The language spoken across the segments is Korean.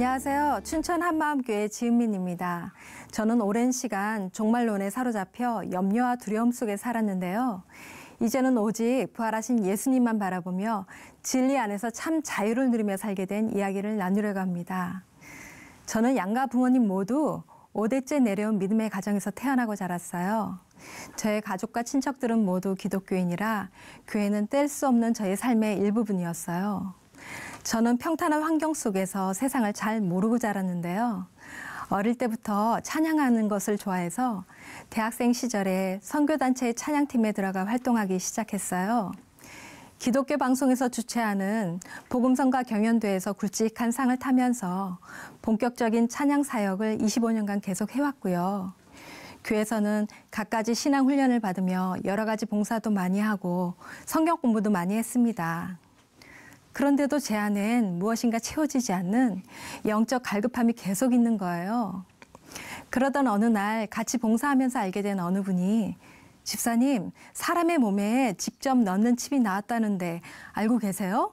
안녕하세요. 춘천 한마음교회 지은민입니다. 저는 오랜 시간 종말론에 사로잡혀 염려와 두려움 속에 살았는데요. 이제는 오직 부활하신 예수님만 바라보며 진리 안에서 참 자유를 누리며 살게 된 이야기를 나누려고 합니다. 저는 양가 부모님 모두 5대째 내려온 믿음의 가정에서 태어나고 자랐어요. 저의 가족과 친척들은 모두 기독교인이라 교회는 뗄 수 없는 저의 삶의 일부분이었어요. 저는 평탄한 환경 속에서 세상을 잘 모르고 자랐는데요. 어릴 때부터 찬양하는 것을 좋아해서 대학생 시절에 선교단체의 찬양팀에 들어가 활동하기 시작했어요. 기독교 방송에서 주최하는 복음성가 경연대회에서 굵직한 상을 타면서 본격적인 찬양 사역을 25년간 계속 해왔고요. 교회에서는 갖가지 신앙 훈련을 받으며 여러 가지 봉사도 많이 하고 성경 공부도 많이 했습니다. 그런데도 제 안엔 무엇인가 채워지지 않는 영적 갈급함이 계속 있는 거예요. 그러던 어느 날 같이 봉사하면서 알게 된 어느 분이 집사님, 사람의 몸에 직접 넣는 칩이 나왔다는데 알고 계세요?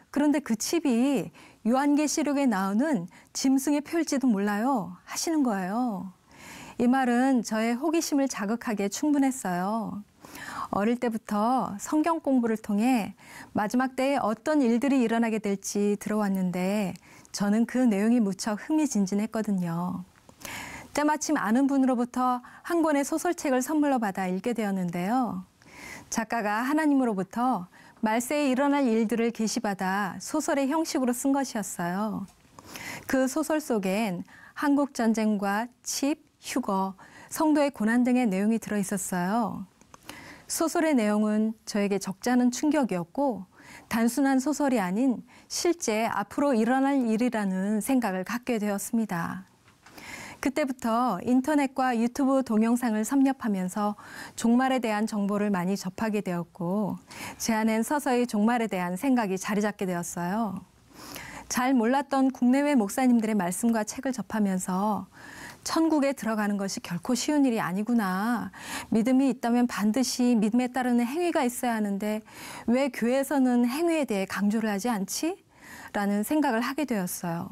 그런데 그 칩이 요한계시록에 나오는 짐승의 표일지도 몰라요 하시는 거예요. 이 말은 저의 호기심을 자극하기에 충분했어요. 어릴 때부터 성경 공부를 통해 마지막 때에 어떤 일들이 일어나게 될지 들어왔는데 저는 그 내용이 무척 흥미진진했거든요. 때마침 아는 분으로부터 한 권의 소설책을 선물로 받아 읽게 되었는데요. 작가가 하나님으로부터 말세에 일어날 일들을 계시받아 소설의 형식으로 쓴 것이었어요. 그 소설 속엔 한국전쟁과 칩, 휴거, 성도의 고난 등의 내용이 들어있었어요. 소설의 내용은 저에게 적잖은 충격이었고 단순한 소설이 아닌 실제 앞으로 일어날 일이라는 생각을 갖게 되었습니다. 그때부터 인터넷과 유튜브 동영상을 섭렵하면서 종말에 대한 정보를 많이 접하게 되었고 제 안엔 서서히 종말에 대한 생각이 자리 잡게 되었어요. 잘 몰랐던 국내외 목사님들의 말씀과 책을 접하면서 천국에 들어가는 것이 결코 쉬운 일이 아니구나. 믿음이 있다면 반드시 믿음에 따르는 행위가 있어야 하는데 왜 교회에서는 행위에 대해 강조를 하지 않지? 라는 생각을 하게 되었어요.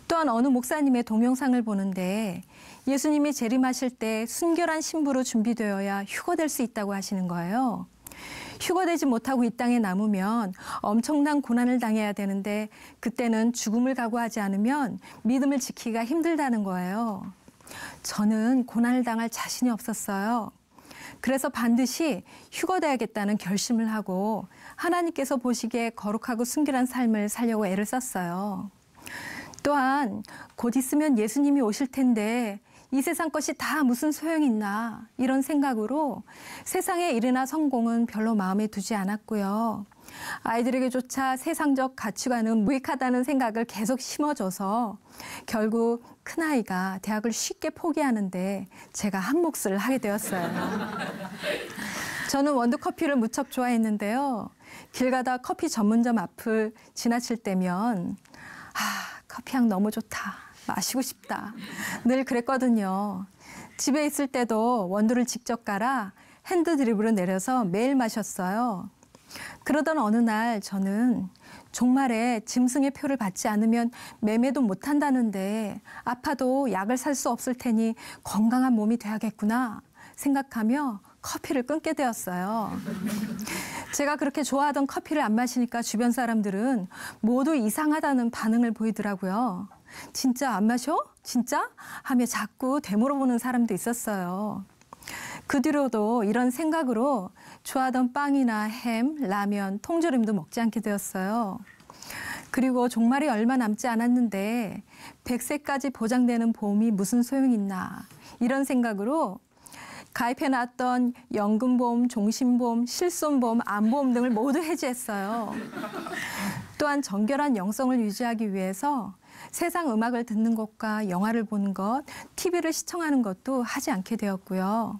또한 어느 목사님의 동영상을 보는데 예수님이 재림하실 때 순결한 신부로 준비되어야 휴거될 수 있다고 하시는 거예요. 휴거되지 못하고 이 땅에 남으면 엄청난 고난을 당해야 되는데 그때는 죽음을 각오하지 않으면 믿음을 지키기가 힘들다는 거예요. 저는 고난을 당할 자신이 없었어요. 그래서 반드시 휴거돼야겠다는 결심을 하고 하나님께서 보시기에 거룩하고 순결한 삶을 살려고 애를 썼어요. 또한 곧 있으면 예수님이 오실 텐데 이 세상 것이 다 무슨 소용이 있나 이런 생각으로 세상의 일이나 성공은 별로 마음에 두지 않았고요. 아이들에게조차 세상적 가치관은 무익하다는 생각을 계속 심어줘서 결국 큰아이가 대학을 쉽게 포기하는데 제가 한 몫을 하게 되었어요. 저는 원두커피를 무척 좋아했는데요. 길 가다 커피 전문점 앞을 지나칠 때면 커피향 너무 좋다. 마시고 싶다. 늘 그랬거든요. 집에 있을 때도 원두를 직접 갈아 핸드드립으로 내려서 매일 마셨어요. 그러던 어느 날 저는 종말에 짐승의 표를 받지 않으면 매매도 못한다는데 아파도 약을 살 수 없을 테니 건강한 몸이 돼야겠구나 생각하며 커피를 끊게 되었어요. 제가 그렇게 좋아하던 커피를 안 마시니까 주변 사람들은 모두 이상하다는 반응을 보이더라고요. 진짜 안 마셔? 진짜? 하며 자꾸 되물어보는 사람도 있었어요. 그 뒤로도 이런 생각으로 좋아하던 빵이나 햄, 라면, 통조림도 먹지 않게 되었어요. 그리고 종말이 얼마 남지 않았는데 100세까지 보장되는 보험이 무슨 소용이 있나 이런 생각으로 가입해놨던 연금보험, 종신보험, 실손보험, 암보험 등을 모두 해지했어요. 또한 정결한 영성을 유지하기 위해서 세상 음악을 듣는 것과 영화를 보는 것, TV를 시청하는 것도 하지 않게 되었고요.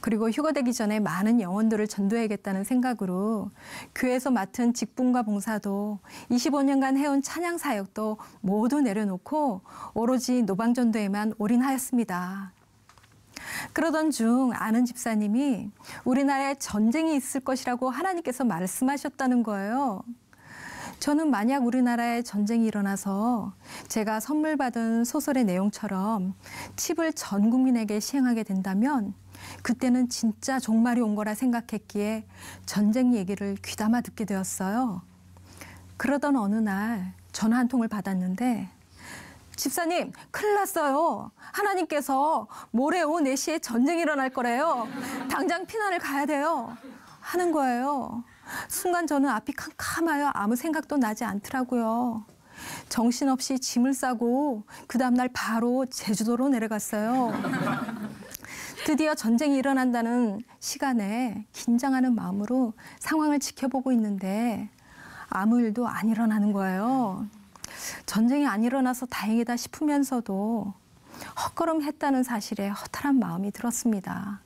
그리고 휴거되기 전에 많은 영혼들을 전도해야겠다는 생각으로 교회에서 맡은 직분과 봉사도 25년간 해온 찬양 사역도 모두 내려놓고 오로지 노방전도에만 올인하였습니다. 그러던 중 아는 집사님이 우리나라에 전쟁이 있을 것이라고 하나님께서 말씀하셨다는 거예요. 저는 만약 우리나라에 전쟁이 일어나서 제가 선물 받은 소설의 내용처럼 칩을 전 국민에게 시행하게 된다면 그때는 진짜 종말이 온 거라 생각했기에 전쟁 얘기를 귀담아 듣게 되었어요. 그러던 어느 날 전화 한 통을 받았는데 집사님, 큰일 났어요. 하나님께서 모레 오후 4시에 전쟁이 일어날 거래요. 당장 피난을 가야 돼요. 하는 거예요. 순간 저는 앞이 캄캄하여 아무 생각도 나지 않더라고요. 정신없이 짐을 싸고 그 다음날 바로 제주도로 내려갔어요. 드디어 전쟁이 일어난다는 시간에 긴장하는 마음으로 상황을 지켜보고 있는데 아무 일도 안 일어나는 거예요. 전쟁이 안 일어나서 다행이다 싶으면서도 헛걸음했다는 사실에 허탈한 마음이 들었습니다.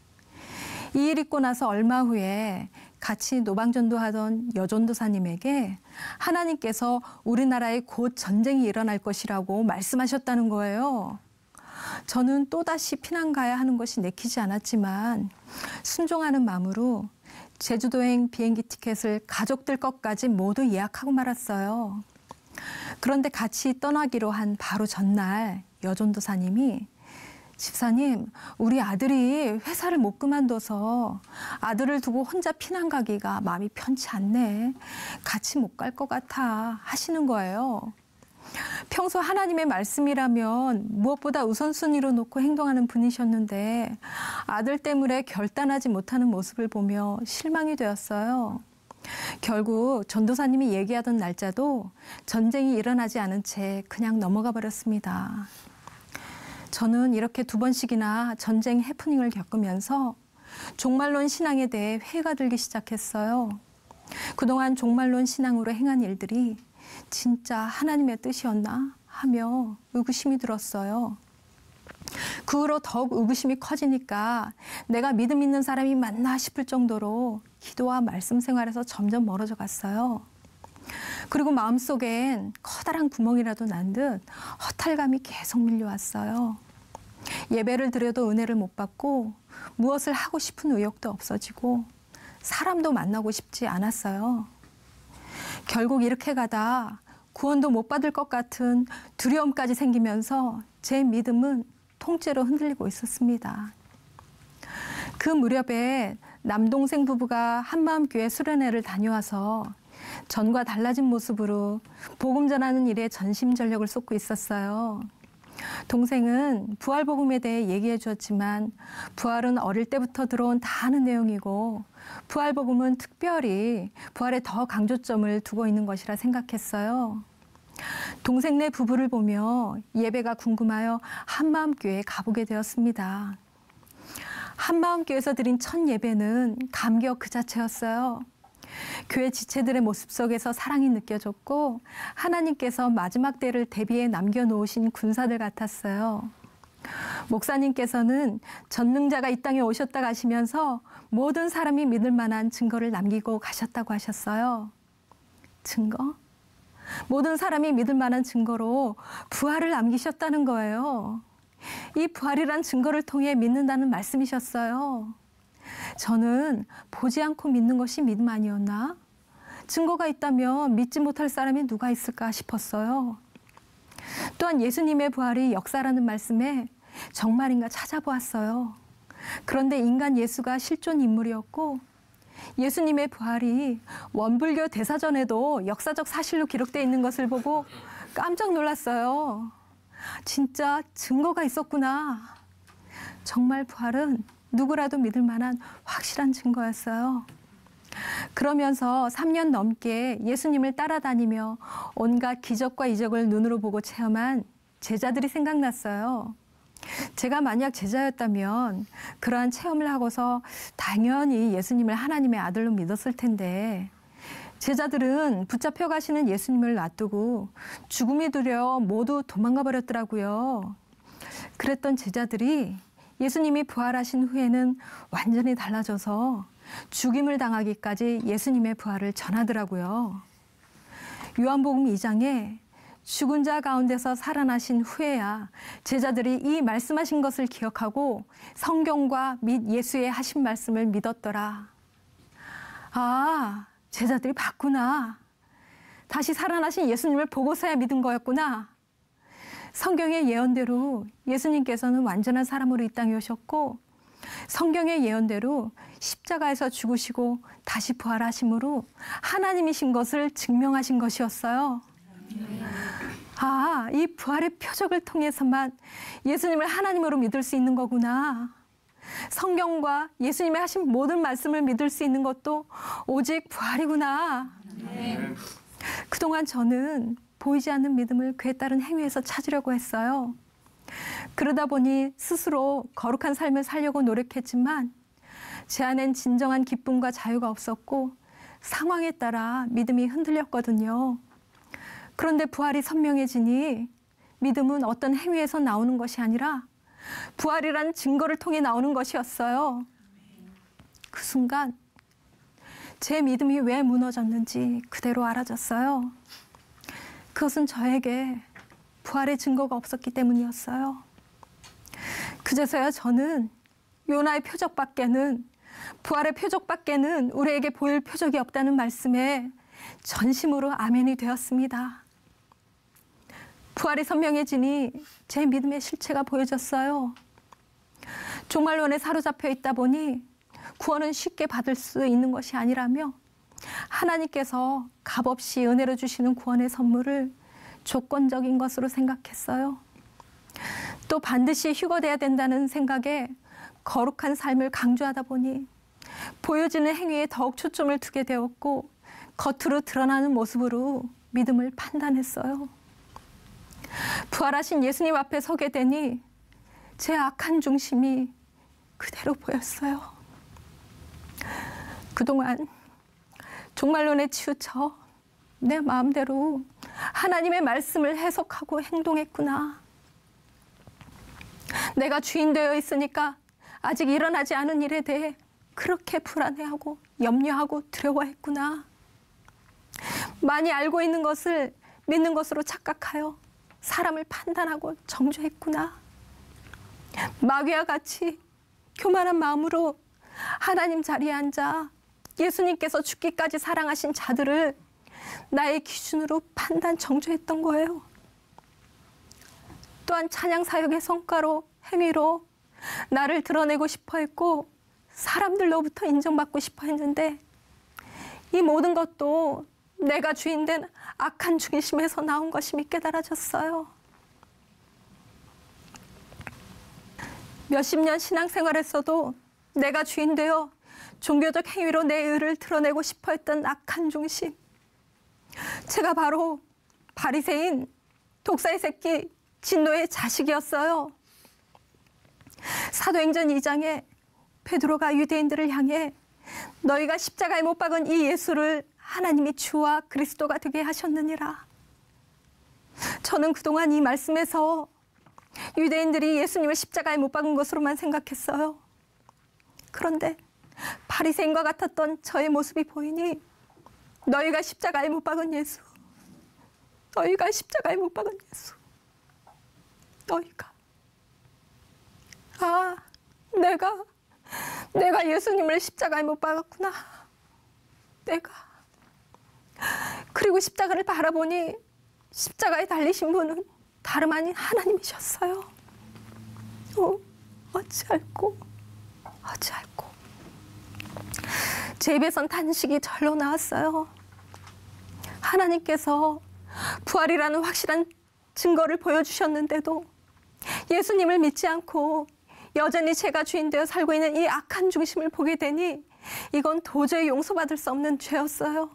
이 일 있고 나서 얼마 후에 같이 노방전도하던 여전도사님에게 하나님께서 우리나라에 곧 전쟁이 일어날 것이라고 말씀하셨다는 거예요. 저는 또다시 피난 가야 하는 것이 내키지 않았지만 순종하는 마음으로 제주도행 비행기 티켓을 가족들 것까지 모두 예약하고 말았어요. 그런데 같이 떠나기로 한 바로 전날 여전도사님이 집사님, 우리 아들이 회사를 못 그만둬서 아들을 두고 혼자 피난 가기가 마음이 편치 않네. 같이 못 갈 것 같아 하시는 거예요. 평소 하나님의 말씀이라면 무엇보다 우선순위로 놓고 행동하는 분이셨는데 아들 때문에 결단하지 못하는 모습을 보며 실망이 되었어요. 결국 전도사님이 얘기하던 날짜도 전쟁이 일어나지 않은 채 그냥 넘어가 버렸습니다. 저는 이렇게 2번씩이나 전쟁 해프닝을 겪으면서 종말론 신앙에 대해 회의가 들기 시작했어요. 그동안 종말론 신앙으로 행한 일들이 진짜 하나님의 뜻이었나 하며 의구심이 들었어요. 그 후로 더욱 의구심이 커지니까 내가 믿음 있는 사람이 맞나 싶을 정도로 기도와 말씀 생활에서 점점 멀어져 갔어요. 그리고 마음속엔 커다란 구멍이라도 난 듯 허탈감이 계속 밀려왔어요. 예배를 드려도 은혜를 못 받고 무엇을 하고 싶은 의욕도 없어지고 사람도 만나고 싶지 않았어요. 결국 이렇게 가다 구원도 못 받을 것 같은 두려움까지 생기면서 제 믿음은 통째로 흔들리고 있었습니다. 그 무렵에 남동생 부부가 한마음교회 수련회를 다녀와서 전과 달라진 모습으로 복음 전하는 일에 전심전력을 쏟고 있었어요. 동생은 부활복음에 대해 얘기해 주었지만 부활은 어릴 때부터 들어온 다 아는 내용이고 부활복음은 특별히 부활에 더 강조점을 두고 있는 것이라 생각했어요. 동생네 부부를 보며 예배가 궁금하여 한마음교회에 가보게 되었습니다. 한마음교회에서 드린 첫 예배는 감격 그 자체였어요. 교회 지체들의 모습 속에서 사랑이 느껴졌고 하나님께서 마지막 때를 대비해 남겨놓으신 군사들 같았어요. 목사님께서는 전능자가 이 땅에 오셨다 가시면서 모든 사람이 믿을 만한 증거를 남기고 가셨다고 하셨어요. 증거? 모든 사람이 믿을 만한 증거로 부활을 남기셨다는 거예요. 이 부활이란 증거를 통해 믿는다는 말씀이셨어요. 저는 보지 않고 믿는 것이 믿음 아니었나? 증거가 있다면 믿지 못할 사람이 누가 있을까 싶었어요. 또한 예수님의 부활이 역사라는 말씀에 정말인가 찾아보았어요. 그런데 인간 예수가 실존 인물이었고 예수님의 부활이 원불교 대사전에도 역사적 사실로 기록되어 있는 것을 보고 깜짝 놀랐어요. 진짜 증거가 있었구나. 정말 부활은 누구라도 믿을 만한 확실한 증거였어요. 그러면서 3년 넘게 예수님을 따라다니며 온갖 기적과 이적을 눈으로 보고 체험한 제자들이 생각났어요. 제가 만약 제자였다면 그러한 체험을 하고서 당연히 예수님을 하나님의 아들로 믿었을 텐데 제자들은 붙잡혀 가시는 예수님을 놔두고 죽음이 두려워 모두 도망가 버렸더라고요. 그랬던 제자들이 예수님이 부활하신 후에는 완전히 달라져서 죽임을 당하기까지 예수님의 부활을 전하더라고요. 요한복음 2장에 죽은 자 가운데서 살아나신 후에야 제자들이 이 말씀하신 것을 기억하고 성경과 및 예수의 하신 말씀을 믿었더라. 아, 제자들이 봤구나. 다시 살아나신 예수님을 보고서야 믿은 거였구나. 성경의 예언대로 예수님께서는 완전한 사람으로 이 땅에 오셨고 성경의 예언대로 십자가에서 죽으시고 다시 부활하심으로 하나님이신 것을 증명하신 것이었어요. 아, 이 부활의 표적을 통해서만 예수님을 하나님으로 믿을 수 있는 거구나. 성경과 예수님이 하신 모든 말씀을 믿을 수 있는 것도 오직 부활이구나. 그동안 저는 보이지 않는 믿음을 그에 따른 행위에서 찾으려고 했어요. 그러다 보니 스스로 거룩한 삶을 살려고 노력했지만 제 안엔 진정한 기쁨과 자유가 없었고 상황에 따라 믿음이 흔들렸거든요. 그런데 부활이 선명해지니 믿음은 어떤 행위에서 나오는 것이 아니라 부활이란 증거를 통해 나오는 것이었어요. 그 순간 제 믿음이 왜 무너졌는지 그대로 알아졌어요. 그것은 저에게 부활의 증거가 없었기 때문이었어요. 그제서야 저는 요나의 표적밖에는, 부활의 표적밖에는 우리에게 보일 표적이 없다는 말씀에 전심으로 아멘이 되었습니다. 부활이 선명해지니 제 믿음의 실체가 보여졌어요. 종말론에 사로잡혀 있다 보니 구원은 쉽게 받을 수 있는 것이 아니라며 하나님께서 값없이 은혜로 주시는 구원의 선물을 조건적인 것으로 생각했어요. 또 반드시 휴거돼야 된다는 생각에 거룩한 삶을 강조하다 보니 보여지는 행위에 더욱 초점을 두게 되었고 겉으로 드러나는 모습으로 믿음을 판단했어요. 부활하신 예수님 앞에 서게 되니 제 악한 중심이 그대로 보였어요. 그동안 종말론에 치우쳐 내 마음대로 하나님의 말씀을 해석하고 행동했구나. 내가 주인 되어 있으니까 아직 일어나지 않은 일에 대해 그렇게 불안해하고 염려하고 두려워했구나. 많이 알고 있는 것을 믿는 것으로 착각하여 사람을 판단하고 정죄했구나. 마귀와 같이 교만한 마음으로 하나님 자리에 앉아 예수님께서 죽기까지 사랑하신 자들을 나의 기준으로 판단 정죄했던 거예요. 또한 찬양 사역의 성과로, 행위로 나를 드러내고 싶어 했고 사람들로부터 인정받고 싶어 했는데 이 모든 것도 내가 주인된 악한 중심에서 나온 것임이 깨달아졌어요. 몇십 년 신앙생활에서도 내가 주인 되어 종교적 행위로 내 의를 드러내고 싶어 했던 악한 중심. 제가 바로 바리새인, 독사의 새끼, 진노의 자식이었어요. 사도행전 2장에 베드로가 유대인들을 향해 너희가 십자가에 못 박은 이 예수를 하나님이 주와 그리스도가 되게 하셨느니라. 저는 그동안 이 말씀에서 유대인들이 예수님을 십자가에 못 박은 것으로만 생각했어요. 그런데 바리새인과 같았던 저의 모습이 보이니 너희가 십자가에 못 박은 예수, 너희가 십자가에 못 박은 예수, 너희가 내가 예수님을 십자가에 못 박았구나. 그리고 십자가를 바라보니 십자가에 달리신 분은 다름 아닌 하나님이셨어요. 어찌할꼬. 제 입에선 탄식이 절로 나왔어요. 하나님께서 부활이라는 확실한 증거를 보여주셨는데도 예수님을 믿지 않고 여전히 제가 주인 되어 살고 있는 이 악한 중심을 보게 되니 이건 도저히 용서받을 수 없는 죄였어요.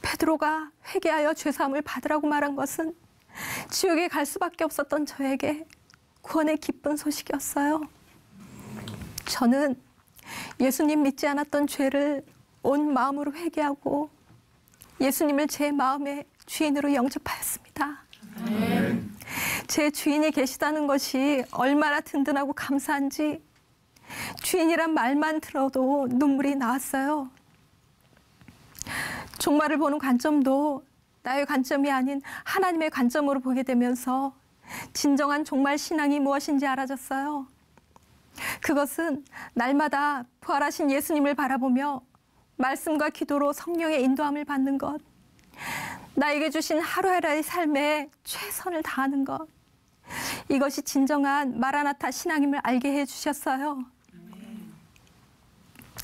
베드로가 회개하여 죄사함을 받으라고 말한 것은 지옥에 갈 수밖에 없었던 저에게 구원의 기쁜 소식이었어요. 저는 예수님 믿지 않았던 죄를 온 마음으로 회개하고 예수님을 제 마음의 주인으로 영접하였습니다. 제 주인이 계시다는 것이 얼마나 든든하고 감사한지 주인이란 말만 들어도 눈물이 나왔어요. 종말을 보는 관점도 나의 관점이 아닌 하나님의 관점으로 보게 되면서 진정한 종말 신앙이 무엇인지 알아졌어요. 그것은 날마다 부활하신 예수님을 바라보며 말씀과 기도로 성령의 인도함을 받는 것, 나에게 주신 하루하루의 삶에 최선을 다하는 것. 이것이 진정한 마라나타 신앙임을 알게 해주셨어요.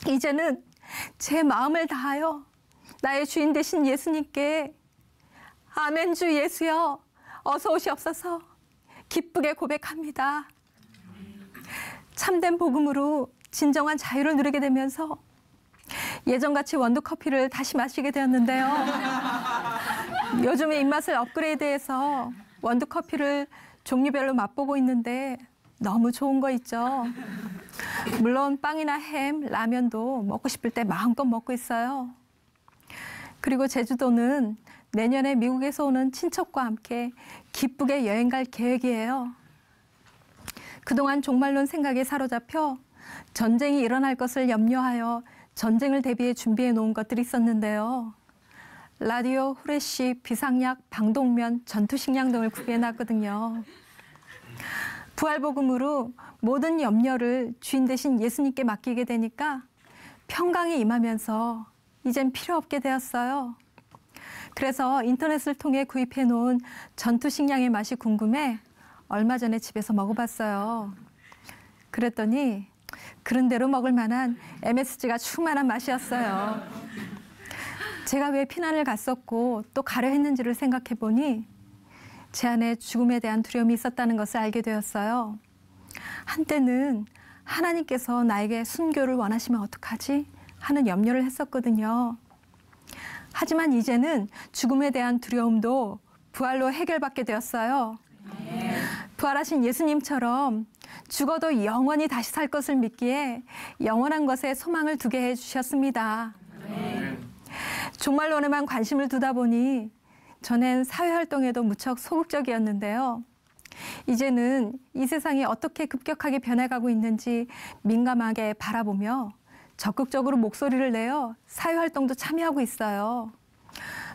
이제는 제 마음을 다하여 나의 주인 되신 예수님께 아멘 주 예수여 어서 오시옵소서 기쁘게 고백합니다. 참된 복음으로 진정한 자유를 누리게 되면서 예전같이 원두커피를 다시 마시게 되었는데요. 요즘에 입맛을 업그레이드해서 원두커피를 종류별로 맛보고 있는데 너무 좋은 거 있죠. 물론 빵이나 햄, 라면도 먹고 싶을 때 마음껏 먹고 있어요. 그리고 제주도는 내년에 미국에서 오는 친척과 함께 기쁘게 여행 갈 계획이에요. 그동안 종말론 생각에 사로잡혀 전쟁이 일어날 것을 염려하여 전쟁을 대비해 준비해 놓은 것들이 있었는데요. 라디오, 후레쉬, 비상약, 방독면, 전투식량 등을 구비해 놨거든요. 부활복음으로 모든 염려를 주인 되신 예수님께 맡기게 되니까 평강이 임하면서 이젠 필요 없게 되었어요. 그래서 인터넷을 통해 구입해 놓은 전투식량의 맛이 궁금해 얼마 전에 집에서 먹어봤어요. 그랬더니 그런 대로 먹을 만한 MSG가 충만한 맛이었어요. 제가 왜 피난을 갔었고 또 가려 했는지를 생각해 보니 제 안에 죽음에 대한 두려움이 있었다는 것을 알게 되었어요. 한때는 하나님께서 나에게 순교를 원하시면 어떡하지? 하는 염려를 했었거든요. 하지만 이제는 죽음에 대한 두려움도 부활로 해결받게 되었어요. 부활하신 예수님처럼 죽어도 영원히 다시 살 것을 믿기에 영원한 것에 소망을 두게 해주셨습니다. 종말론에만 관심을 두다 보니 전엔 사회활동에도 무척 소극적이었는데요. 이제는 이 세상이 어떻게 급격하게 변해가고 있는지 민감하게 바라보며 적극적으로 목소리를 내어 사회활동도 참여하고 있어요.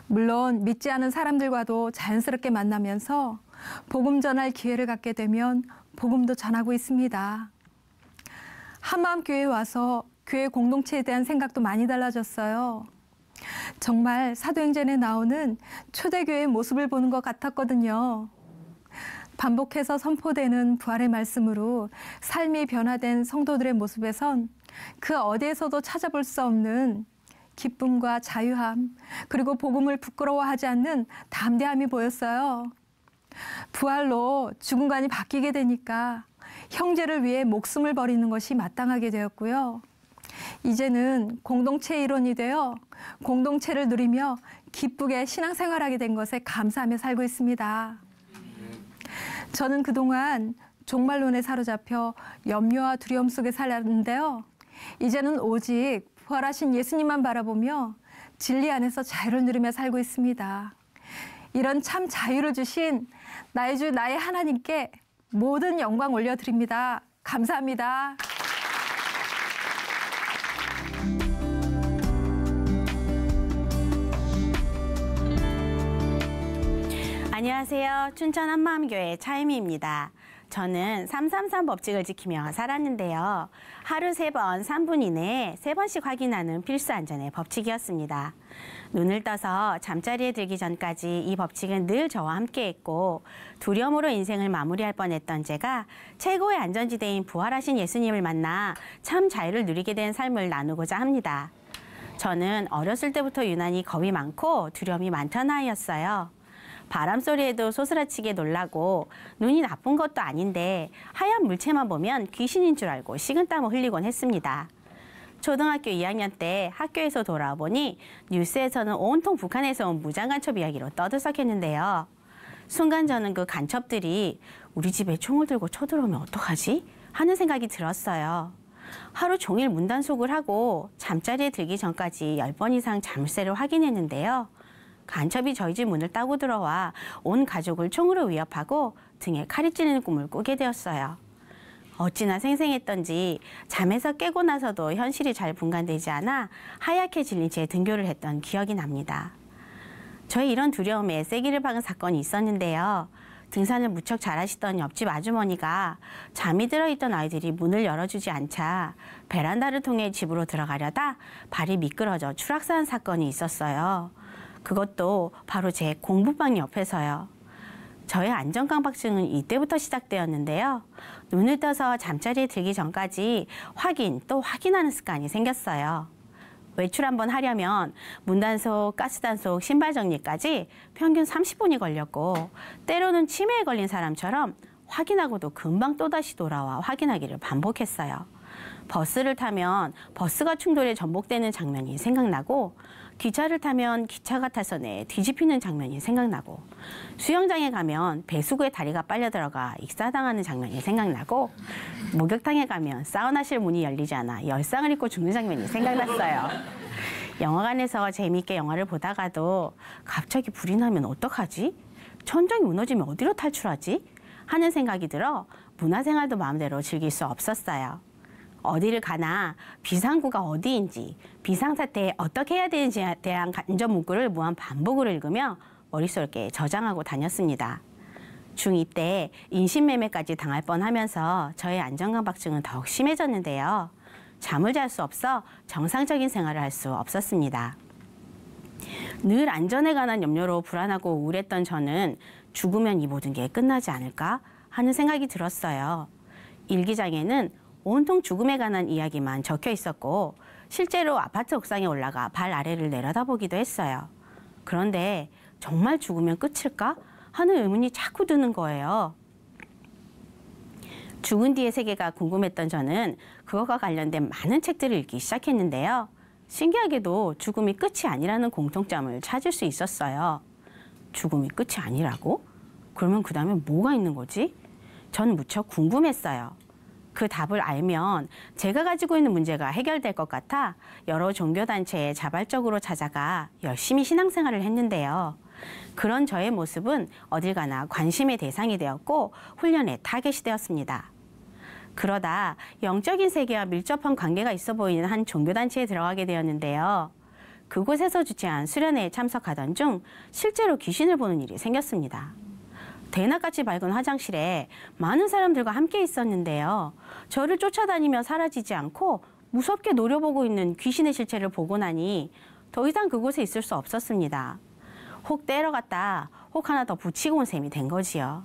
물론 믿지 않은 사람들과도 자연스럽게 만나면서 복음 전할 기회를 갖게 되면 복음도 전하고 있습니다. 한마음교회에 와서 교회 공동체에 대한 생각도 많이 달라졌어요. 정말 사도행전에 나오는 초대교회의 모습을 보는 것 같았거든요. 반복해서 선포되는 부활의 말씀으로 삶이 변화된 성도들의 모습에선 그 어디에서도 찾아볼 수 없는 기쁨과 자유함, 그리고 복음을 부끄러워하지 않는 담대함이 보였어요. 부활로 죽음관이 바뀌게 되니까 형제를 위해 목숨을 버리는 것이 마땅하게 되었고요. 이제는 공동체 일원이 되어 공동체를 누리며 기쁘게 신앙생활하게 된 것에 감사하며 살고 있습니다. 저는 그동안 종말론에 사로잡혀 염려와 두려움 속에 살았는데요. 이제는 오직 부활하신 예수님만 바라보며 진리 안에서 자유를 누리며 살고 있습니다. 이런 참 자유를 주신 나의 주 나의 하나님께 모든 영광 올려드립니다. 감사합니다. 안녕하세요. 춘천 한마음교회 차이미입니다. 저는 333 법칙을 지키며 살았는데요. 하루 3번, 3분 이내에 3번씩 확인하는 필수 안전의 법칙이었습니다. 눈을 떠서 잠자리에 들기 전까지 이 법칙은 늘 저와 함께했고 두려움으로 인생을 마무리할 뻔했던 제가 최고의 안전지대인 부활하신 예수님을 만나 참 자유를 누리게 된 삶을 나누고자 합니다. 저는 어렸을 때부터 유난히 겁이 많고 두려움이 많던 아이였어요. 바람 소리에도 소스라치게 놀라고 눈이 나쁜 것도 아닌데 하얀 물체만 보면 귀신인 줄 알고 식은땀을 흘리곤 했습니다. 초등학교 2학년 때 학교에서 돌아와 보니 뉴스에서는 온통 북한에서 온 무장간첩 이야기로 떠들썩했는데요. 순간 저는 그 간첩들이 우리 집에 총을 들고 쳐들어오면 어떡하지? 하는 생각이 들었어요. 하루 종일 문단속을 하고 잠자리에 들기 전까지 10번 이상 자물쇠를 확인했는데요. 간첩이 저희 집 문을 따고 들어와 온 가족을 총으로 위협하고 등에 칼이 찔리는 꿈을 꾸게 되었어요. 어찌나 생생했던지 잠에서 깨고 나서도 현실이 잘 분간되지 않아 하얗게 질린 채 등교를 했던 기억이 납니다. 저의 이런 두려움에 세기를 박은 사건이 있었는데요. 등산을 무척 잘하시던 옆집 아주머니가 잠이 들어있던 아이들이 문을 열어주지 않자 베란다를 통해 집으로 들어가려다 발이 미끄러져 추락사한 사건이 있었어요. 그것도 바로 제 공부방 옆에서요. 저의 안전강박증은 이때부터 시작되었는데요. 눈을 떠서 잠자리에 들기 전까지 확인 또 확인하는 습관이 생겼어요. 외출 한번 하려면 문단속, 가스단속, 신발 정리까지 평균 30분이 걸렸고 때로는 치매에 걸린 사람처럼 확인하고도 금방 또다시 돌아와 확인하기를 반복했어요. 버스를 타면 버스가 충돌에 전복되는 장면이 생각나고 기차를 타면 기차가 타선에 뒤집히는 장면이 생각나고 수영장에 가면 배수구에 다리가 빨려 들어가 익사당하는 장면이 생각나고 목욕탕에 가면 사우나실 문이 열리지 않아 열상을 입고 죽는 장면이 생각났어요. 영화관에서 재미있게 영화를 보다가도 갑자기 불이 나면 어떡하지? 천장이 무너지면 어디로 탈출하지? 하는 생각이 들어 문화생활도 마음대로 즐길 수 없었어요. 어디를 가나 비상구가 어디인지, 비상사태에 어떻게 해야 되는지에 대한 간접 문구를 무한 반복으로 읽으며 머릿속에 저장하고 다녔습니다. 중2 때 인신매매까지 당할 뻔하면서 저의 안전강박증은 더욱 심해졌는데요. 잠을 잘 수 없어 정상적인 생활을 할 수 없었습니다. 늘 안전에 관한 염려로 불안하고 우울했던 저는 죽으면 이 모든 게 끝나지 않을까 하는 생각이 들었어요. 일기장에는 온통 죽음에 관한 이야기만 적혀 있었고 실제로 아파트 옥상에 올라가 발 아래를 내려다보기도 했어요. 그런데 정말 죽으면 끝일까 하는 의문이 자꾸 드는 거예요. 죽은 뒤의 세계가 궁금했던 저는 그것과 관련된 많은 책들을 읽기 시작했는데요. 신기하게도 죽음이 끝이 아니라는 공통점을 찾을 수 있었어요. 죽음이 끝이 아니라고? 그러면 그 다음에 뭐가 있는 거지? 전 무척 궁금했어요. 그 답을 알면 제가 가지고 있는 문제가 해결될 것 같아 여러 종교단체에 자발적으로 찾아가 열심히 신앙생활을 했는데요. 그런 저의 모습은 어딜 가나 관심의 대상이 되었고 훈련의 타겟이 되었습니다. 그러다 영적인 세계와 밀접한 관계가 있어 보이는 한 종교단체에 들어가게 되었는데요. 그곳에서 주최한 수련회에 참석하던 중 실제로 귀신을 보는 일이 생겼습니다. 대낮같이 밝은 화장실에 많은 사람들과 함께 있었는데요. 저를 쫓아다니며 사라지지 않고 무섭게 노려보고 있는 귀신의 실체를 보고 나니 더 이상 그곳에 있을 수 없었습니다. 혹 때려갔다 혹 하나 더 붙이고 온 셈이 된 거지요.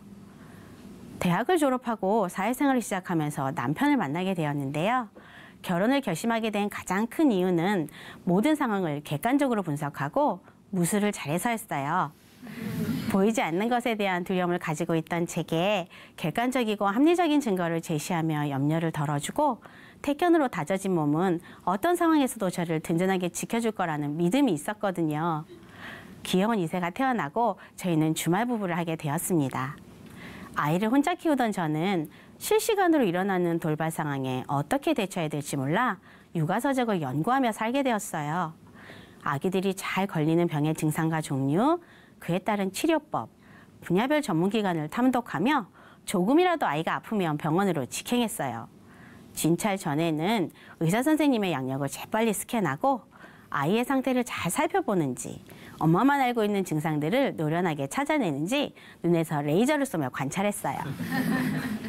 대학을 졸업하고 사회생활을 시작하면서 남편을 만나게 되었는데요. 결혼을 결심하게 된 가장 큰 이유는 모든 상황을 객관적으로 분석하고 무술을 잘해서였어요. 보이지 않는 것에 대한 두려움을 가지고 있던 제게 객관적이고 합리적인 증거를 제시하며 염려를 덜어주고 태견으로 다져진 몸은 어떤 상황에서도 저를 든든하게 지켜줄 거라는 믿음이 있었거든요. 귀여운 2세가 태어나고 저희는 주말 부부를 하게 되었습니다. 아이를 혼자 키우던 저는 실시간으로 일어나는 돌발 상황에 어떻게 대처해야 될지 몰라 육아서적을 연구하며 살게 되었어요. 아기들이 잘 걸리는 병의 증상과 종류, 그에 따른 치료법, 분야별 전문기관을 탐독하며 조금이라도 아이가 아프면 병원으로 직행했어요. 진찰 전에는 의사 선생님의 양력을 재빨리 스캔하고 아이의 상태를 잘 살펴보는지, 엄마만 알고 있는 증상들을 노련하게 찾아내는지 눈에서 레이저를 쏘며 관찰했어요.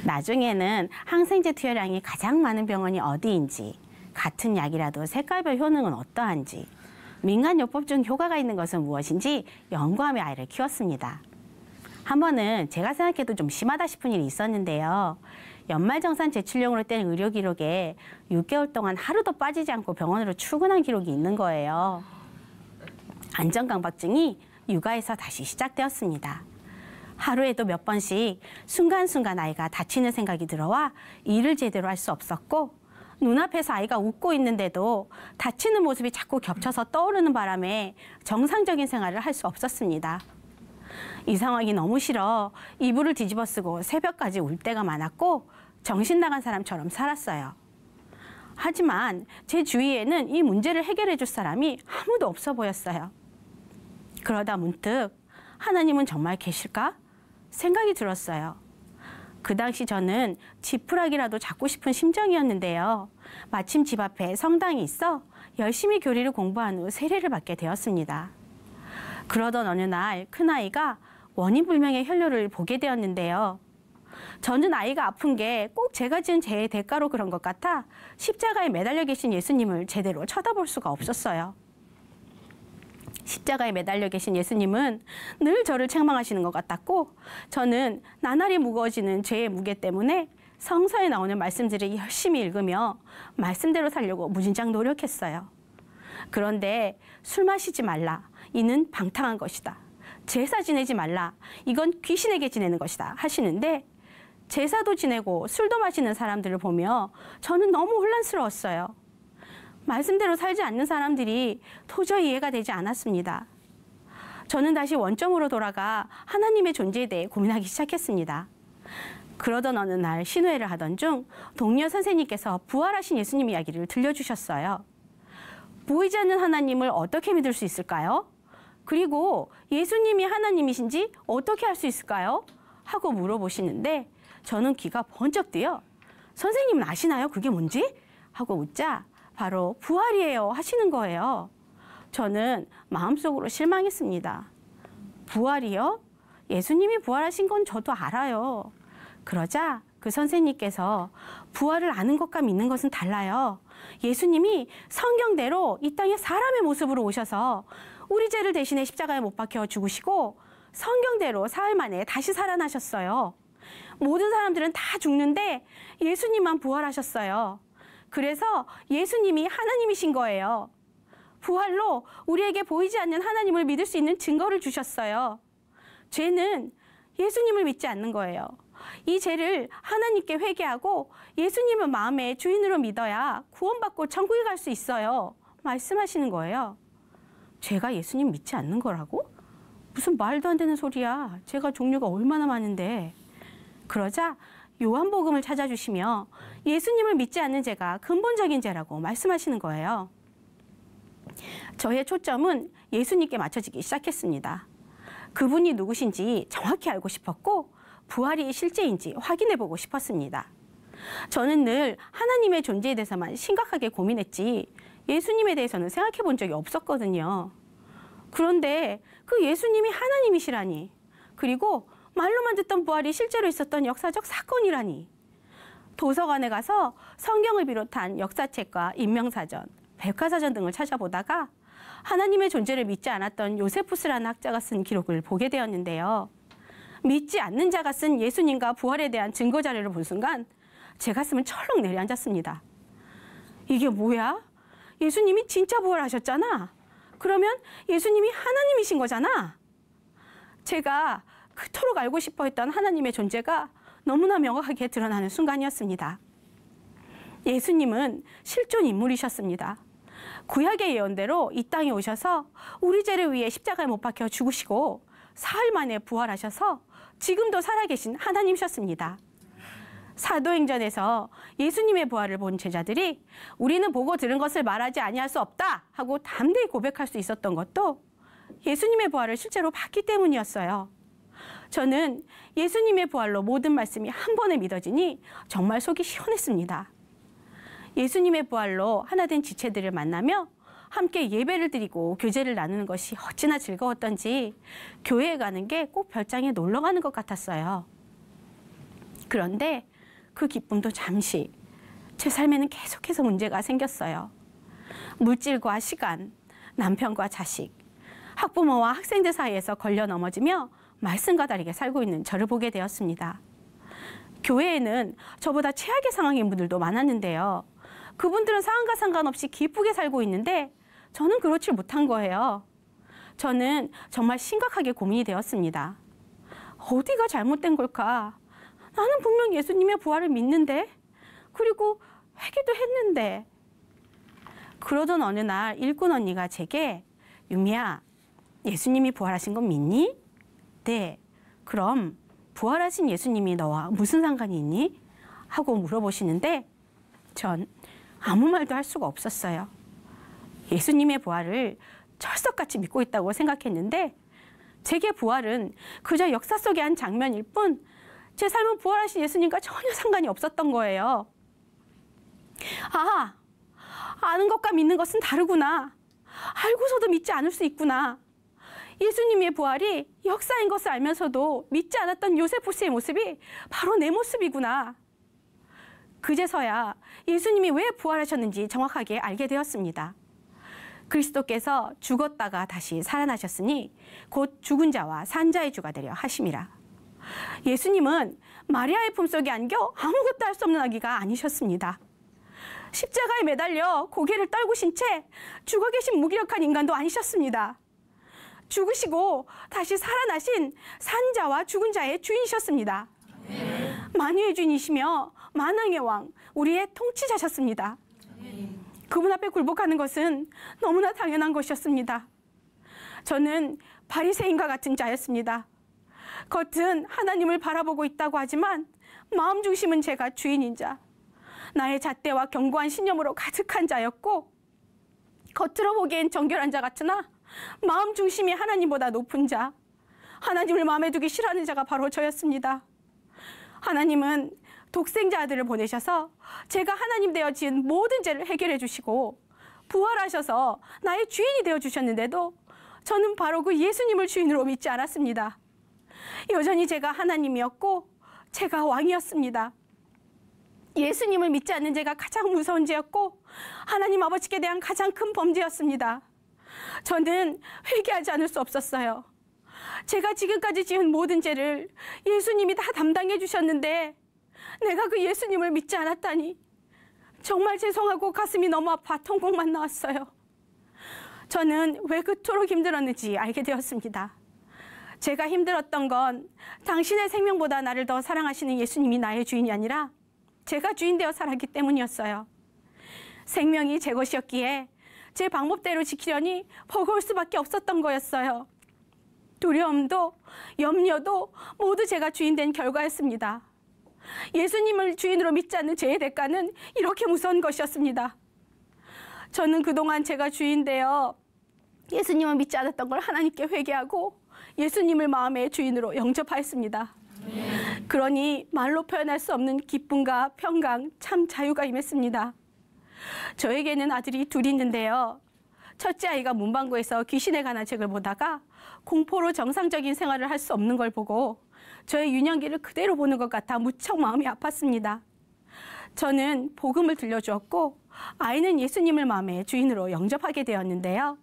나중에는 항생제 투여량이 가장 많은 병원이 어디인지, 같은 약이라도 색깔별 효능은 어떠한지, 민간요법 중 효과가 있는 것은 무엇인지 연구하며 아이를 키웠습니다. 한 번은 제가 생각해도 좀 심하다 싶은 일이 있었는데요. 연말정산 제출용으로 뗀 의료 기록에 6개월 동안 하루도 빠지지 않고 병원으로 출근한 기록이 있는 거예요. 안전강박증이 육아에서 다시 시작되었습니다. 하루에도 몇 번씩 순간순간 아이가 다치는 생각이 들어와 일을 제대로 할 수 없었고 눈앞에서 아이가 웃고 있는데도 다치는 모습이 자꾸 겹쳐서 떠오르는 바람에 정상적인 생활을 할 수 없었습니다. 이 상황이 너무 싫어 이불을 뒤집어 쓰고 새벽까지 울 때가 많았고 정신 나간 사람처럼 살았어요. 하지만 제 주위에는 이 문제를 해결해 줄 사람이 아무도 없어 보였어요. 그러다 문득 하나님은 정말 계실까? 생각이 들었어요. 그 당시 저는 지푸라기라도 잡고 싶은 심정이었는데요. 마침 집 앞에 성당이 있어 열심히 교리를 공부한 후 세례를 받게 되었습니다. 그러던 어느 날 큰아이가 원인 불명의 혈뇨를 보게 되었는데요. 저는 아이가 아픈 게 꼭 제가 지은 죄의 대가로 그런 것 같아 십자가에 매달려 계신 예수님을 제대로 쳐다볼 수가 없었어요. 십자가에 매달려 계신 예수님은 늘 저를 책망하시는 것 같았고, 저는 나날이 무거워지는 죄의 무게 때문에 성서에 나오는 말씀들을 열심히 읽으며 말씀대로 살려고 무진장 노력했어요. 그런데 술 마시지 말라, 이는 방탕한 것이다. 제사 지내지 말라, 이건 귀신에게 지내는 것이다 하시는데, 제사도 지내고 술도 마시는 사람들을 보며 저는 너무 혼란스러웠어요. 말씀대로 살지 않는 사람들이 도저히 이해가 되지 않았습니다. 저는 다시 원점으로 돌아가 하나님의 존재에 대해 고민하기 시작했습니다. 그러던 어느 날 신회를 하던 중 동료 선생님께서 부활하신 예수님 이야기를 들려주셨어요. 보이지 않는 하나님을 어떻게 믿을 수 있을까요? 그리고 예수님이 하나님이신지 어떻게 알 수 있을까요? 하고 물어보시는데, 저는 귀가 번쩍 뜨여 선생님은 아시나요? 그게 뭔지? 하고 묻자 바로 부활이에요 하시는 거예요. 저는 마음속으로 실망했습니다. 부활이요? 예수님이 부활하신 건 저도 알아요. 그러자 그 선생님께서 부활을 아는 것과 믿는 것은 달라요. 예수님이 성경대로 이 땅에 사람의 모습으로 오셔서 우리 죄를 대신해 십자가에 못 박혀 죽으시고 성경대로 사흘 만에 다시 살아나셨어요. 모든 사람들은 다 죽는데 예수님만 부활하셨어요. 그래서 예수님이 하나님이신 거예요. 부활로 우리에게 보이지 않는 하나님을 믿을 수 있는 증거를 주셨어요. 죄는 예수님을 믿지 않는 거예요. 이 죄를 하나님께 회개하고 예수님을 마음의 주인으로 믿어야 구원받고 천국에 갈 수 있어요. 말씀하시는 거예요. 죄가 예수님 믿지 않는 거라고? 무슨 말도 안 되는 소리야. 죄가 종류가 얼마나 많은데. 그러자 요한복음을 찾아주시며 예수님을 믿지 않는 죄가 근본적인 죄라고 말씀하시는 거예요. 저의 초점은 예수님께 맞춰지기 시작했습니다. 그분이 누구신지 정확히 알고 싶었고 부활이 실제인지 확인해 보고 싶었습니다. 저는 늘 하나님의 존재에 대해서만 심각하게 고민했지 예수님에 대해서는 생각해 본 적이 없었거든요. 그런데 그 예수님이 하나님이시라니, 그리고 말로만 듣던 부활이 실제로 있었던 역사적 사건이라니, 도서관에 가서 성경을 비롯한 역사책과 인명사전, 백과사전 등을 찾아보다가 하나님의 존재를 믿지 않았던 요세푸스라는 학자가 쓴 기록을 보게 되었는데요. 믿지 않는 자가 쓴 예수님과 부활에 대한 증거 자료를 본 순간 제 가슴은 철렁 내려앉았습니다. 이게 뭐야? 예수님이 진짜 부활하셨잖아. 그러면 예수님이 하나님이신 거잖아. 제가 그토록 알고 싶어 했던 하나님의 존재가 너무나 명확하게 드러나는 순간이었습니다. 예수님은 실존 인물이셨습니다. 구약의 예언대로 이 땅에 오셔서 우리 죄를 위해 십자가에 못 박혀 죽으시고 사흘 만에 부활하셔서 지금도 살아계신 하나님이셨습니다. 사도행전에서 예수님의 부활을 본 제자들이 우리는 보고 들은 것을 말하지 아니할 수 없다 하고 담대히 고백할 수 있었던 것도 예수님의 부활을 실제로 봤기 때문이었어요. 저는 예수님의 부활로 모든 말씀이 한 번에 믿어지니 정말 속이 시원했습니다. 예수님의 부활로 하나된 지체들을 만나며 함께 예배를 드리고 교제를 나누는 것이 어찌나 즐거웠던지 교회에 가는 게 꼭 별장에 놀러 가는 것 같았어요. 그런데 그 기쁨도 잠시, 제 삶에는 계속해서 문제가 생겼어요. 물질과 시간, 남편과 자식, 학부모와 학생들 사이에서 걸려 넘어지며 말씀과 다르게 살고 있는 저를 보게 되었습니다. 교회에는 저보다 최악의 상황인 분들도 많았는데요. 그분들은 상황과 상관없이 기쁘게 살고 있는데 저는 그렇지 못한 거예요. 저는 정말 심각하게 고민이 되었습니다. 어디가 잘못된 걸까? 나는 분명 예수님의 부활을 믿는데, 그리고 회개도 했는데. 그러던 어느 날 일꾼 언니가 제게 유미야, 예수님이 부활하신 건 믿니? 네. 그럼 부활하신 예수님이 너와 무슨 상관이 있니? 하고 물어보시는데 전 아무 말도 할 수가 없었어요. 예수님의 부활을 철석같이 믿고 있다고 생각했는데 제게 부활은 그저 역사 속의 한 장면일 뿐 제 삶은 부활하신 예수님과 전혀 상관이 없었던 거예요. 아, 아는 것과 믿는 것은 다르구나. 알고서도 믿지 않을 수 있구나. 예수님의 부활이 역사인 것을 알면서도 믿지 않았던 요세푸스의 모습이 바로 내 모습이구나. 그제서야 예수님이 왜 부활하셨는지 정확하게 알게 되었습니다. 그리스도께서 죽었다가 다시 살아나셨으니 곧 죽은 자와 산 자의 주가 되려 하심이라. 예수님은 마리아의 품속에 안겨 아무것도 할 수 없는 아기가 아니셨습니다. 십자가에 매달려 고개를 떨구신 채 죽어 계신 무기력한 인간도 아니셨습니다. 죽으시고 다시 살아나신 산자와 죽은 자의 주인이셨습니다. 만유의 주인이시며 만왕의 왕, 우리의 통치자셨습니다. 그분 앞에 굴복하는 것은 너무나 당연한 것이었습니다. 저는 바리새인과 같은 자였습니다. 겉은 하나님을 바라보고 있다고 하지만 마음 중심은 제가 주인인 자, 나의 잣대와 견고한 신념으로 가득한 자였고, 겉으로 보기엔 정결한 자 같으나 마음 중심이 하나님보다 높은 자, 하나님을 마음에 두기 싫어하는 자가 바로 저였습니다. 하나님은 독생자 아들을 보내셔서 제가 하나님 되어 지은 모든 죄를 해결해 주시고 부활하셔서 나의 주인이 되어 주셨는데도 저는 바로 그 예수님을 주인으로 믿지 않았습니다. 여전히 제가 하나님이었고 제가 왕이었습니다. 예수님을 믿지 않는 죄가 가장 무서운 죄였고 하나님 아버지께 대한 가장 큰 범죄였습니다. 저는 회개하지 않을 수 없었어요. 제가 지금까지 지은 모든 죄를 예수님이 다 담당해 주셨는데 내가 그 예수님을 믿지 않았다니 정말 죄송하고 가슴이 너무 아파 통곡만 나왔어요. 저는 왜 그토록 힘들었는지 알게 되었습니다. 제가 힘들었던 건 당신의 생명보다 나를 더 사랑하시는 예수님이 나의 주인이 아니라 제가 주인 되어 살았기 때문이었어요. 생명이 제 것이었기에 제 방법대로 지키려니 버거울 수밖에 없었던 거였어요. 두려움도 염려도 모두 제가 주인 된 결과였습니다. 예수님을 주인으로 믿지 않는 죄의 대가는 이렇게 무서운 것이었습니다. 저는 그동안 제가 주인 되어 예수님을 믿지 않았던 걸 하나님께 회개하고 예수님을 마음의 주인으로 영접하였습니다. 그러니 말로 표현할 수 없는 기쁨과 평강, 참 자유가 임했습니다. 저에게는 아들이 둘이 있는데요. 첫째 아이가 문방구에서 귀신에 관한 책을 보다가 공포로 정상적인 생활을 할 수 없는 걸 보고 저의 유년기를 그대로 보는 것 같아 무척 마음이 아팠습니다. 저는 복음을 들려주었고 아이는 예수님을 마음의 주인으로 영접하게 되었는데요.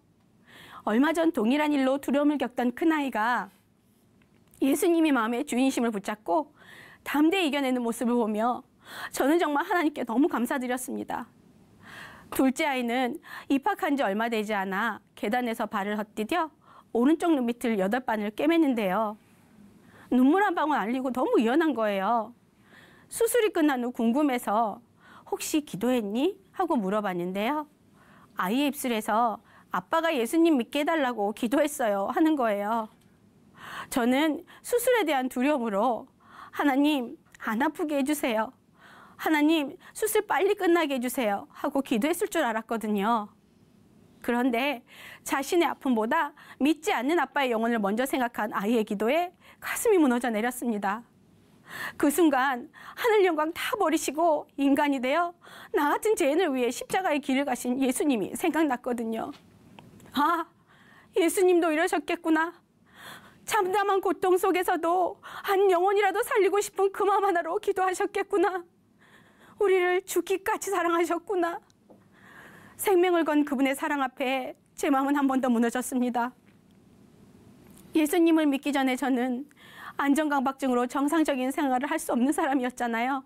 얼마 전 동일한 일로 두려움을 겪던 큰아이가 예수님이 마음의 주인심을 붙잡고 담대히 이겨내는 모습을 보며 저는 정말 하나님께 너무 감사드렸습니다. 둘째 아이는 입학한 지 얼마 되지 않아 계단에서 발을 헛디뎌 오른쪽 눈밑을 8반을 꿰맸는데요. 눈물 한 방울 안 흘리고 너무 유연한 거예요. 수술이 끝난 후 궁금해서 혹시 기도했니? 하고 물어봤는데요. 아이의 입술에서 아빠가 예수님 믿게 해달라고 기도했어요 하는 거예요. 저는 수술에 대한 두려움으로 하나님 안 아프게 해주세요. 하나님 수술 빨리 끝나게 해주세요 하고 기도했을 줄 알았거든요. 그런데 자신의 아픔보다 믿지 않는 아빠의 영혼을 먼저 생각한 아이의 기도에 가슴이 무너져 내렸습니다. 그 순간 하늘 영광 다 버리시고 인간이 되어 나 같은 죄인을 위해 십자가의 길을 가신 예수님이 생각났거든요. 아, 예수님도 이러셨겠구나. 참담한 고통 속에서도 한 영혼이라도 살리고 싶은 그 마음 하나로 기도하셨겠구나. 우리를 죽기까지 사랑하셨구나. 생명을 건 그분의 사랑 앞에 제 마음은 한 번 더 무너졌습니다. 예수님을 믿기 전에 저는 안전강박증으로 정상적인 생활을 할 수 없는 사람이었잖아요.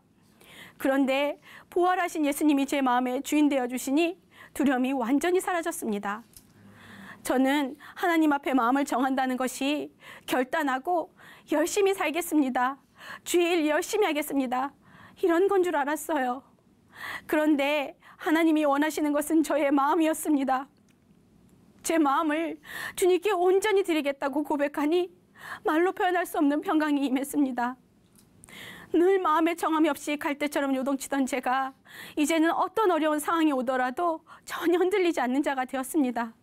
그런데 부활하신 예수님이 제 마음의 주인 되어주시니 두려움이 완전히 사라졌습니다. 저는 하나님 앞에 마음을 정한다는 것이 결단하고 열심히 살겠습니다. 주의 일 열심히 하겠습니다. 이런 건 줄 알았어요. 그런데 하나님이 원하시는 것은 저의 마음이었습니다. 제 마음을 주님께 온전히 드리겠다고 고백하니 말로 표현할 수 없는 평강이 임했습니다. 늘 마음의 정함이 없이 갈대처럼 요동치던 제가 이제는 어떤 어려운 상황이 오더라도 전혀 흔들리지 않는 자가 되었습니다.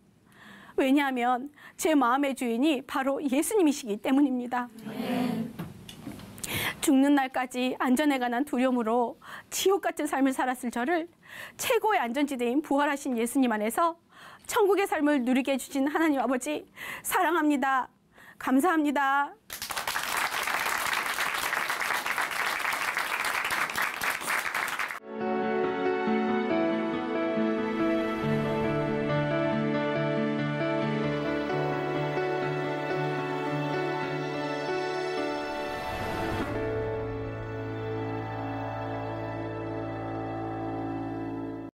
왜냐하면 제 마음의 주인이 바로 예수님이시기 때문입니다. 죽는 날까지 안전에 관한 두려움으로 지옥 같은 삶을 살았을 저를 최고의 안전지대인 부활하신 예수님 안에서 천국의 삶을 누리게 해주신 하나님 아버지 사랑합니다. 감사합니다.